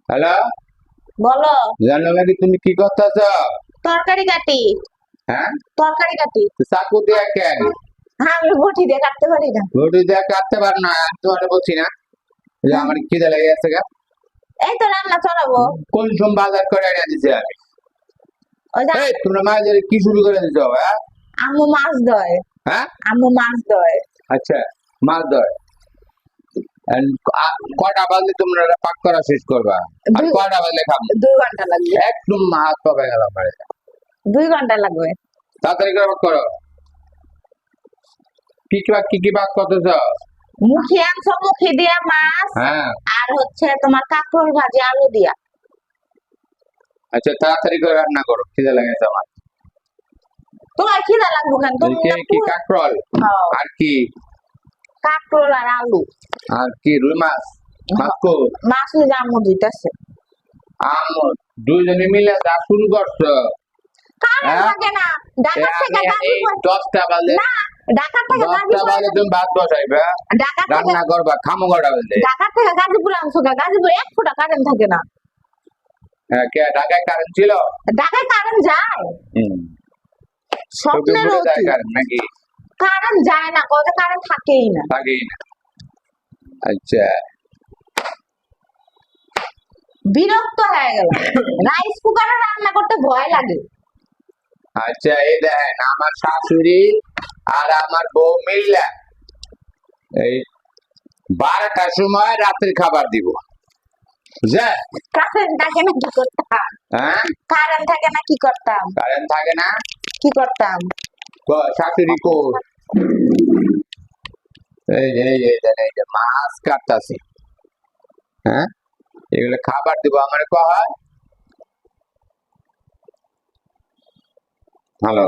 Hello, বলো। জানো নাকি তুমি কি করতেছ? তরকারি কাটি। হ্যাঁ, তরকারি কাটি। চাকু দিয়ে কেন? হ্যাঁ, আমি বটি দিয়ে কাটতে পারি না। রুটি দিয়ে কাটতে পার না? আমি তোমার বলছি না যে আমার খিদে লেগে গেছে গা। এই তো রান্না চড়াবো। কোন সোম বাজার করে এনে দিছে আমি? ওই যে এই তোমরা মাঝে কি শুরু করে দিছো? হ্যাঁ আম্মু মাছ ধয়। হ্যাঁ, আম্মু মাছ ধয়। আচ্ছা, মাছ ধর। কটা বাজলে তোমরা এটা পাক করা শেষ করবা? আর কটা বাজলে খাবো? 2 ঘন্টা লাগবে। একদম হাত পাবে গেল আমার। 2 ঘন্টা লাগবে। তাড়াতাড়ি করে পাক করো। কি পাক করতেছ? মুখি আনছো, মুখি দিয়া মাছ। হ্যাঁ, আর হচ্ছে তোমার কাঁকরোল ভাজি আলু দিয়া। আচ্ছা তাড়াতাড়ি করে রান্না করো, খিদে লেগেছে আমার। তোমার খিদা লাগবে কেন? তুমি না কি কাঁকরোল? খাও। আর কি? কাঁকরোল আর আলু। আর কি রুই মাছ? মাছকো? মাছ ওই যে আম্মু ধুইতাছে। আমর দুইজনে মিলে যা শুরু করছো। কারণ হ্যাঁ, থাকে না। ঢাকা থেকে এই গাজীপুর। 10টা বাজে, না, ঢাকা থেকে 10টা বাজে তুমি ভাত বসাইবে, ঢাকা থেকে রান্না করবা, খামো কটা বাজে? ঢাকা থেকে গাজীপুর আনছো গা। গাজীপুর 1 ফুটা কারেন্ট থাকে না। হ্যাঁ, কে ঢাকায় কারেন্ট ছিল? ঢাকায় কারেন্ট যায়। হুম, তোকে স্বপ্নের বলে যায় অতীত। কারেন্ট নাকি? কারেন্ট যায় না, কত কারেন্ট থাকেই না। থাকেই না। আচ্ছা, বিরক্ত হয়ে গেল। রাইস কুকারে রান্না করতে ভয় লাগে। আচ্ছা, এই দেখেন আমার শাশুড়ি আর আমার বউ মিললা এই 12টার সময় রাতের খাবার দিব, বুঝলেন? কারেন্ট থাকে না কি করতাম? হ্যাঁ, কারেন্ট থাকে না কি করতাম? কারেন্ট থাকে না, কি করতাম? শাশুড়ি কো? এই যে মাছ কাটতাছি। হ্যাঁ, এগুলো খাবার দিব আমার কয়। হ্যালো।